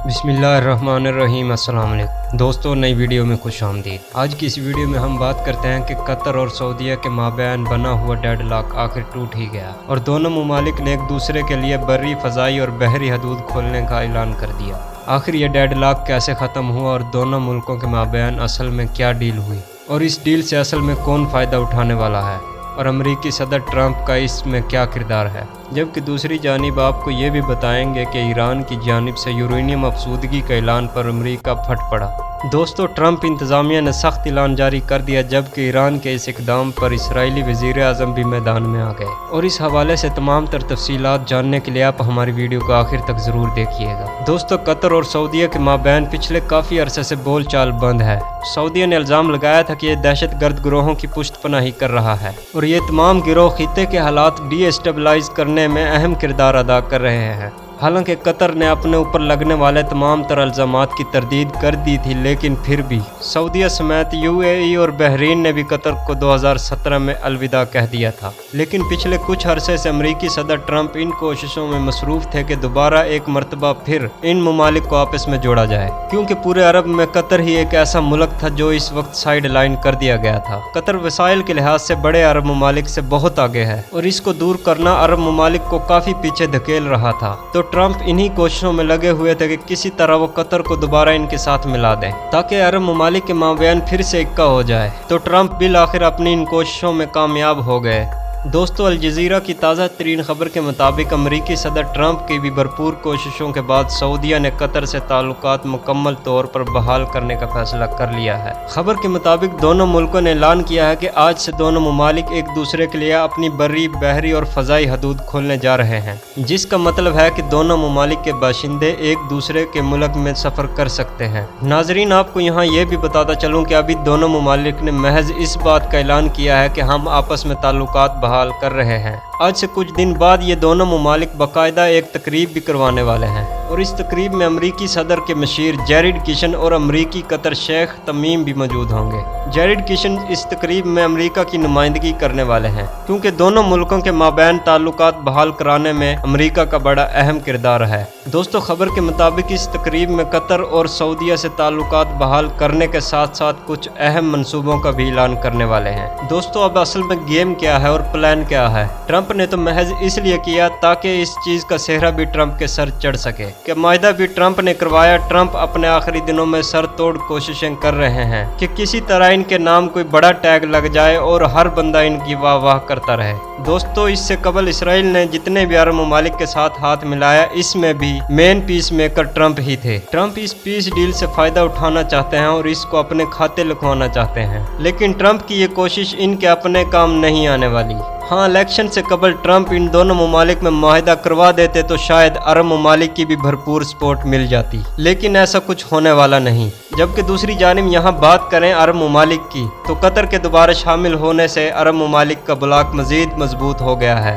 बिस्मिल्लाहिर्रहमानिर्रहीम। अस्सलाम वालेकुम दोस्तों, नई वीडियो में खुश आमदीद। आज की इस वीडियो में हम बात करते हैं कि कतर और सऊदीया के माबैन बना हुआ डेडलॉक आखिर टूट ही गया और दोनों ममालिक ने एक दूसरे के लिए बर्री, फ़ज़ाई और बहरी हदूद खोलने का ऐलान कर दिया। आखिर ये डेडलॉक कैसे ख़त्म हुआ और दोनों मुल्कों के माबैन असल में क्या डील हुई और इस डील से असल में कौन फ़ायदा उठाने वाला है और अमरीकी सदर ट्रंप का इसमें क्या किरदार है। जबकि दूसरी जानिब आपको ये भी बताएंगे कि ईरान की जानिब से यूरेनियम अफसूदगी के ऐलान पर अमरीका फट पड़ा। दोस्तों, ट्रंप इंतज़ामिया ने सख्त ऐलान जारी कर दिया, जबकि ईरान के इस इकदाम पर इसराइली वज़ीर आज़म भी मैदान में आ गए। और इस हवाले से तमाम तर तफसीलात जानने के लिए आप हमारी वीडियो को आखिर तक ज़रूर देखिएगा। दोस्तों, कतर और सऊदीया के माबैन पिछले काफ़ी अरसे से बोलचाल बंद है। सऊदीया ने इल्ज़ाम लगाया था कि यह दहशत गर्द गिरोहों की पुष्ट पनाही कर रहा है और ये तमाम गिरोह खित्ते के हालात डीएस्टेबलाइज करने में अहम किरदार अदा कर रहे हैं। हालांकि कतर ने अपने ऊपर लगने वाले तमाम तर इल्ज़ामात की तरदीद कर दी थी, लेकिन फिर भी सऊदीया समेत यूएई और बहरीन ने भी कतर को 2017 में अलविदा कह दिया था। लेकिन पिछले कुछ अरसे से अमरीकी सदर ट्रंप इन कोशिशों में मसरूफ़ थे कि दोबारा एक मरतबा फिर इन ममालिक को आपस में जोड़ा जाए, क्योंकि पूरे अरब में कतर ही एक ऐसा मुल्क था जो इस वक्त साइड लाइन कर दिया गया था। कतर वसाइल के लिहाज से बड़े अरब ममालिक से बहुत आगे है और इसको दूर करना अरब ममालिक को काफ़ी पीछे धकेल रहा था। तो ट्रंप इन्हीं कोशिशों में लगे हुए थे कि किसी तरह वो कतर को दोबारा इनके साथ मिला दें ताकि अरब ममालिक के माबैन फिर से इक्का हो जाए। तो ट्रंप बिल आखिर अपनी इन कोशिशों में कामयाब हो गए। दोस्तों, अल जज़ीरा की ताज़ा तरीन खबर के मुताबिक अमरीकी सदर ट्रंप की भी भरपूर कोशिशों के बाद सऊदीया ने कतर से ताल्लुकात मुकम्मल तौर पर बहाल करने का फैसला कर लिया है। खबर के मुताबिक दोनों मुल्कों ने ऐलान किया है कि आज से दोनों ममालिक एक दूसरे के लिए अपनी बर्री, बहरी और फ़ज़ाई हदूद खोलने जा रहे हैं, जिसका मतलब है कि दोनों ममालिक के बाशिंदे एक दूसरे के मुल्क में सफ़र कर सकते हैं। नाजरीन, आपको यहाँ ये भी बताता चलूँ कि अभी दोनों ममालिक ने महज इस बात का ऐलान किया है कि हम आपस में ताल्लुकात बहाल कर रहे हैं। आज से कुछ दिन बाद ये दोनों ममालिक बाकायदा एक तकरीब भी करवाने वाले हैं और इस तकरीब में अमरीकी सदर के मशीर जैरिड किशन और अमरीकी कतर शेख तमीम भी मौजूद होंगे। जैरिड किशन इस तकरीब में अमरीका की नुमाइंदगी करने वाले हैं, क्योंकि दोनों मुल्कों के माबैन ताल्लुकात बहाल कराने में अमरीका का बड़ा अहम किरदार है। दोस्तों, खबर के मुताबिक इस तकरीब में कतर और सऊदीया से ताल्लुकात बहाल करने के साथ साथ कुछ अहम मंसूबों का भी ऐलान करने वाले हैं। दोस्तों, अब असल में गेम क्या है और प्लान क्या है? ट्रंप ने तो महज इसलिए किया ताकि इस चीज का सेहरा भी ट्रंप के सर चढ़ सके कि मायदा भी ट्रंप ने करवाया। ट्रंप अपने आखिरी दिनों में सर तोड़ कोशिशें कर रहे हैं कि किसी तरह इनके नाम कोई बड़ा टैग लग जाए और हर बंदा इनकी वाह वाह करता रहे। दोस्तों, इससे कबल इसराइल ने जितने भी अरब ममालिक के साथ हाथ मिलाया, इसमें भी मेन पीस मेकर ट्रंप ही थे। ट्रंप इस पीस डील से फायदा उठाना चाहते हैं और इसको अपने खाते लिखवाना चाहते हैं, लेकिन ट्रंप की ये कोशिश इनके अपने काम नहीं आने वाली। हाँ, इलेक्शन से कबल ट्रंप इन दोनों ममालिक में मुआहिदा करवा देते तो शायद अरब ममालिक की भी भरपूर सपोर्ट मिल जाती, लेकिन ऐसा कुछ होने वाला नहीं। जबकि दूसरी जानिब यहाँ बात करें अरब ममालिक की, तो कतर के दोबारा शामिल होने से अरब ममालिक का ब्लॉक मजीद मजबूत हो गया है।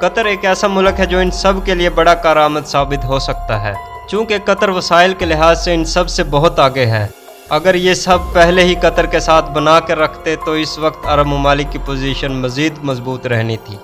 कतर एक ऐसा मुल्क है जो इन सब के लिए बड़ा कारआमद साबित हो सकता है, चूँकि कतर वसाइल के लिहाज से इन सब से बहुत आगे है। अगर ये सब पहले ही कतर के साथ बना कर रखते तो इस वक्त अरब ममालिक की पोजीशन मज़ीद मजबूत रहनी थी।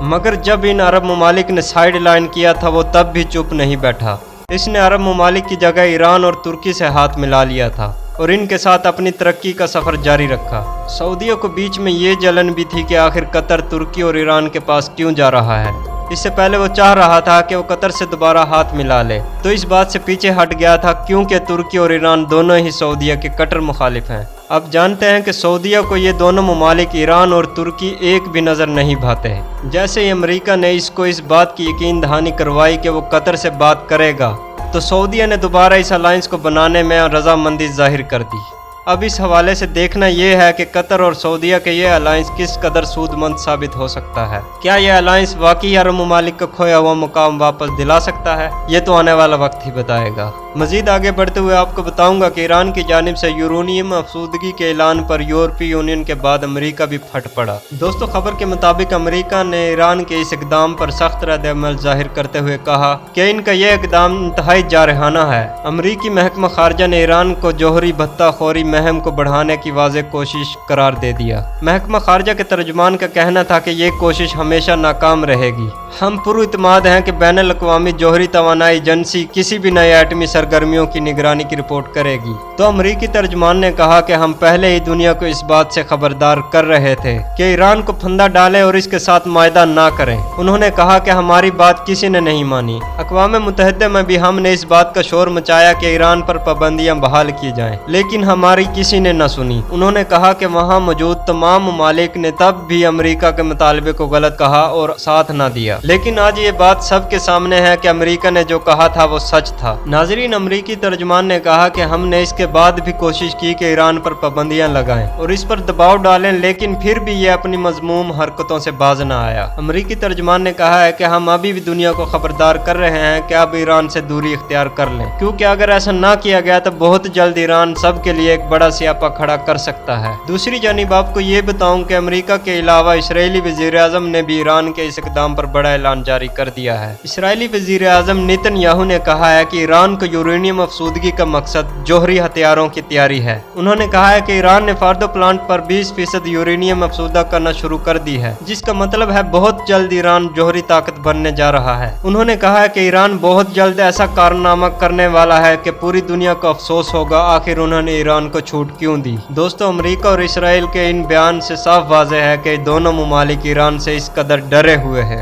मगर जब इन अरब ममालिक ने साइड लाइन किया था, वो तब भी चुप नहीं बैठा। इसने अरब ममालिक की जगह ईरान और तुर्की से हाथ मिला लिया था और इनके साथ अपनी तरक्की का सफ़र जारी रखा। सऊदीया को बीच में ये जलन भी थी कि आखिर कतर तुर्की और ईरान के पास क्यों जा रहा है। इससे पहले वो चाह रहा था कि वो कतर से दोबारा हाथ मिला ले, तो इस बात से पीछे हट गया था, क्योंकि तुर्की और ईरान दोनों ही सऊदीया के कट्टर मुखालिफ हैं। अब जानते हैं कि सऊदीया को ये दोनों ममालिक ईरान और तुर्की एक भी नज़र नहीं भाते। जैसे ही अमरीका ने इसको इस बात की यकीन दहानी करवाई कि वो कतर से बात करेगा, तो सऊदीया ने दोबारा इस अलायंस को बनाने में रजामंदी जाहिर कर दी। अब इस हवाले से देखना यह है कि कतर और सऊदीया के ये अलायंस किस कदर सूदमंद साबित हो सकता है। क्या यह अलायंस वाकई अरब ममालिक का खोया हुआ मुकाम वापस दिला सकता है? ये तो आने वाला वक्त ही बताएगा। मजीद आगे बढ़ते हुए आपको बताऊंगा कि ईरान की जानिब से यूरेनियम अफसूदगी के ऐलान पर यूरोपीय यूनियन के बाद अमरीका भी फट पड़ा। दोस्तों, खबर के मुताबिक अमरीका ने ईरान के इस इकदाम पर सख्त रद्द-ए-अमल जाहिर करते हुए कहा कि इनका यह इकदाम इंतहाई जारहाना है। अमरीकी महकमा खारजा ने ईरान को जोहरी भत्ताखोरी महम को बढ़ाने की वाज़ेह कोशिश करार दे दिया। महकमा खारजा के तर्जुमान का कहना था कि ये कोशिश हमेशा नाकाम रहेगी। हम पुरइत्माद हैं कि बैनुल अक़वामी जोहरी तवानाई एजेंसी किसी भी नए एटमी सरगर्मियों की निगरानी की रिपोर्ट करेगी। तो अमरीकी तर्जमान ने कहा कि हम पहले ही दुनिया को इस बात से खबरदार कर रहे थे कि ईरान को फंदा डालें और इसके साथ मायदा ना करें। उन्होंने कहा कि हमारी बात किसी ने नहीं मानी। अक़वाम मुत्तहिदा में भी हमने इस बात का शोर मचाया कि ईरान पर पाबंदियां बहाल की जाएं, लेकिन हमारी किसी ने न सुनी। उन्होंने कहा कि वहां मौजूद तमाम ममालिक ने तब भी अमेरिका के मुतालबे को गलत कहा और साथ न दिया, लेकिन आज ये बात सबके सामने है कि अमेरिका ने जो कहा था वो सच था। नाजरीन, अमेरिकी तर्जमान ने कहा कि हमने इसके बाद भी कोशिश की कि ईरान पर पाबंदियां लगाएं और इस पर दबाव डालें, लेकिन फिर भी ये अपनी मजमूम हरकतों से बाज न आया। अमेरिकी तर्जमान ने कहा है कि हम अभी भी दुनिया को खबरदार कर रहे हैं कि अब ईरान से दूरी इख्तियार कर लें, क्योंकि अगर ऐसा ना किया गया तो बहुत जल्द ईरान सबके लिए एक बड़ा सियापा खड़ा कर सकता है। दूसरी जानिब आपको ये बताऊं कि अमेरिका के अलावा इसराइली वज़ीर-ए-आज़म ने भी ईरान के इस इक़दाम पर बड़ा ऐलान जारी कर दिया है। इसराइली वज़ीर-ए-आज़म नेतन्याहू ने कहा है कि ईरान को यूरेनियम अफसूदगी का मकसद जोहरी हथियारों की तैयारी है। उन्होंने कहा है कि ईरान ने फार्दो प्लांट पर 20% यूरेनियम अफसूदा करना शुरू कर दी है, जिसका मतलब है बहुत जल्द ईरान जोहरी ताकत बनने जा रहा है। उन्होंने कहा है कि ईरान बहुत जल्द ऐसा कारनामा करने वाला है कि पूरी दुनिया को अफसोस होगा आखिर उन्होंने ईरान को छूट क्यों दी। दोस्तों, अमेरिका और इसराइल के इन बयान से साफ वाज़ेह है कि दोनों ममालिक ईरान से इस कदर डरे हुए हैं।